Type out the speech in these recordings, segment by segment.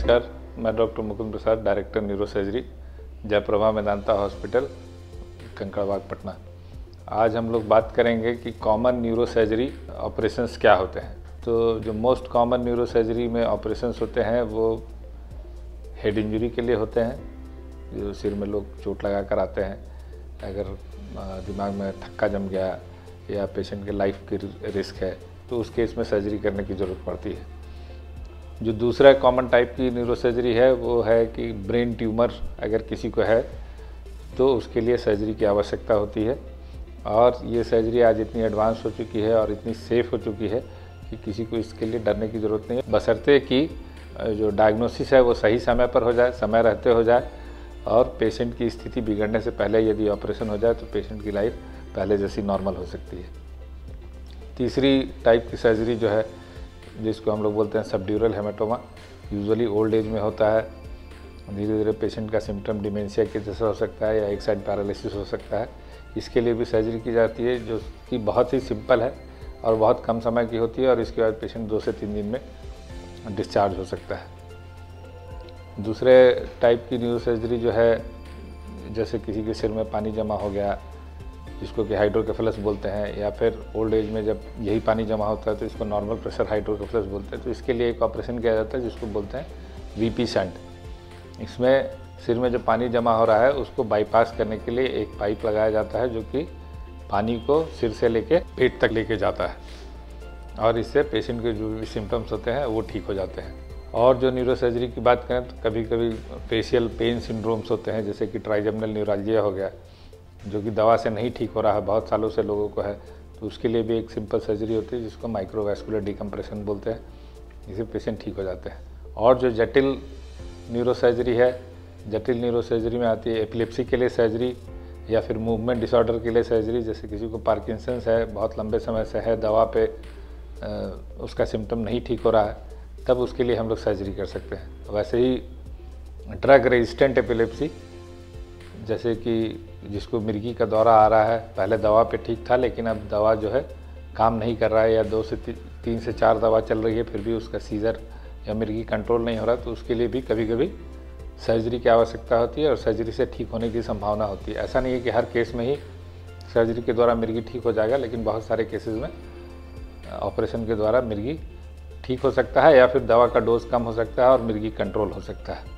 नमस्कार, मैं doctor Mukund Prasad, director neuro surgery, Jaiprabha Medanta hospital, Kankarbagh, Patna. आज हम लोग बात करेंगे कि कॉमन न्यूरो सर्जरी ऑपरेशंस क्या होते हैं। तो जो मोस्ट कॉमन न्यूरो सर्जरी में ऑपरेशंस होते हैं वो हेड इंजरी के लिए होते हैं, जो सिर में लोग चोट लगा कर आते हैं। अगर दिमाग में थक्का जम गया या पेशेंट के लाइफ की रिस्क है तो उस केस में सर्जरी करने की ज़रूरत पड़ती है। जो दूसरा कॉमन टाइप की न्यूरो सर्जरी है वो है कि ब्रेन ट्यूमर अगर किसी को है तो उसके लिए सर्जरी की आवश्यकता होती है। और ये सर्जरी आज इतनी एडवांस हो चुकी है और इतनी सेफ़ हो चुकी है कि किसी को इसके लिए डरने की ज़रूरत नहीं है, बशर्ते कि जो डायग्नोसिस है वो सही समय पर हो जाए, समय रहते हो जाए, और पेशेंट की स्थिति बिगड़ने से पहले यदि ऑपरेशन हो जाए तो पेशेंट की लाइफ पहले जैसी नॉर्मल हो सकती है। तीसरी टाइप की सर्जरी जो है, जिसको हम लोग बोलते हैं subdural haematoma, usually old age में होता है। धीरे धीरे पेशेंट का सिम्टम डिमेंशिया के जैसा हो सकता है या एक साइड पैरालिसिस हो सकता है। इसके लिए भी सर्जरी की जाती है, जो कि बहुत ही सिंपल है और बहुत कम समय की होती है, और इसके बाद पेशेंट 2 से 3 दिन में डिस्चार्ज हो सकता है। दूसरे टाइप की न्यूरो सर्जरी जो है, जैसे किसी के सिर में पानी जमा हो गया, जिसको कि हाइड्रोकेफेलस बोलते हैं, या फिर ओल्ड एज में जब यही पानी जमा होता है तो इसको नॉर्मल प्रेशर हाइड्रोकेफेलस बोलते हैं। तो इसके लिए एक ऑपरेशन किया जाता है जिसको बोलते हैं वीपी शंट। इसमें सिर में जो पानी जमा हो रहा है उसको बाईपास करने के लिए एक पाइप लगाया जाता है जो कि पानी को सिर से लेके पेट तक लेके जाता है, और इससे पेशेंट के जो भी सिम्टम्स होते हैं वो ठीक हो जाते हैं। और जो न्यूरो सर्जरी की बात करें तो कभी कभी फेशियल पेन सिंड्रोम्स होते हैं, जैसे कि ट्राइजेमिनल न्यूराल्जिया हो गया, जो कि दवा से नहीं ठीक हो रहा है, बहुत सालों से लोगों को है, तो उसके लिए भी एक सिंपल सर्जरी होती है जिसको माइक्रोवैस्कुलर डिकम्प्रेशन बोलते हैं। इससे पेशेंट ठीक हो जाते हैं। और जो जटिल न्यूरो सर्जरी है, जटिल न्यूरो सर्जरी में आती है एपिलेप्सी के लिए सर्जरी, या फिर मूवमेंट डिसऑर्डर के लिए सर्जरी। जैसे किसी को पार्किंसंस है, बहुत लंबे समय से है, दवा पे उसका सिम्टम नहीं ठीक हो रहा है, तब उसके लिए हम लोग सर्जरी कर सकते हैं। वैसे ही ड्रग रेजिस्टेंट एपिलेप्सी, जैसे कि जिसको मिर्गी का दौरा आ रहा है, पहले दवा पे ठीक था लेकिन अब दवा जो है काम नहीं कर रहा है, या 2 से 3 से 4 दवा चल रही है फिर भी उसका सीजर या मिर्गी कंट्रोल नहीं हो रहा, तो उसके लिए भी कभी कभी सर्जरी की आवश्यकता होती है और सर्जरी से ठीक होने की संभावना होती है। ऐसा नहीं है कि हर केस में ही सर्जरी के द्वारा मिर्गी ठीक हो जाएगा, लेकिन बहुत सारे केसेस में ऑपरेशन के द्वारा मिर्गी ठीक हो सकता है, या फिर दवा का डोज कम हो सकता है और मिर्गी कंट्रोल हो सकता है।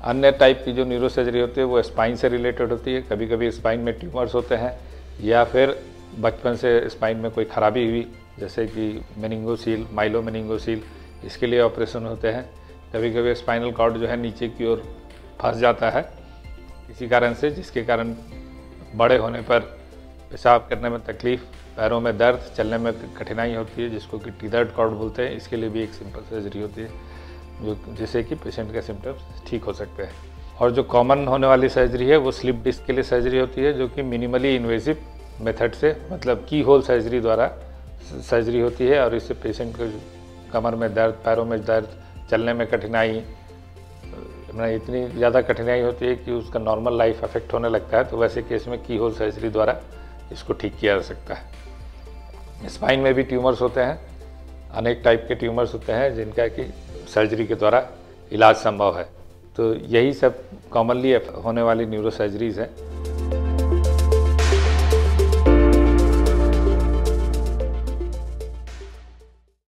अन्य टाइप की जो न्यूरो सर्जरी होती है वो स्पाइन से रिलेटेड होती है। कभी कभी स्पाइन में ट्यूमर्स होते हैं, या फिर बचपन से स्पाइन में कोई खराबी हुई, जैसे कि मेनिंगोसील, माइलोमेनिंगोसील, इसके लिए ऑपरेशन होते हैं। कभी कभी स्पाइनल कॉर्ड जो है नीचे की ओर फंस जाता है किसी कारण से, जिसके कारण बड़े होने पर पेशाब करने में तकलीफ, पैरों में दर्द, चलने में कठिनाई होती है, जिसको कि टीथर्ड कॉर्ड बोलते हैं। इसके लिए भी एक सिंपल सर्जरी होती है जिससे कि पेशेंट के सिम्टम्स ठीक हो सकते हैं। और जो कॉमन होने वाली सर्जरी है वो स्लिप डिस्क के लिए सर्जरी होती है, जो कि मिनिमली इन्वेसिव मेथड से, मतलब की होल सर्जरी द्वारा सर्जरी होती है, और इससे पेशेंट को कमर में दर्द, पैरों में दर्द, चलने में कठिनाई, इतनी ज़्यादा कठिनाई होती है कि उसका नॉर्मल लाइफ अफेक्ट होने लगता है। तो वैसे केस में की होल सर्जरी द्वारा इसको ठीक किया जा सकता है। स्पाइन में भी ट्यूमर्स होते हैं, अनेक टाइप के ट्यूमर्स होते हैं जिनका कि सर्जरी के द्वारा इलाज संभव है। तो यही सब कॉमनली होने वाली न्यूरो सर्जरीज़ हैं।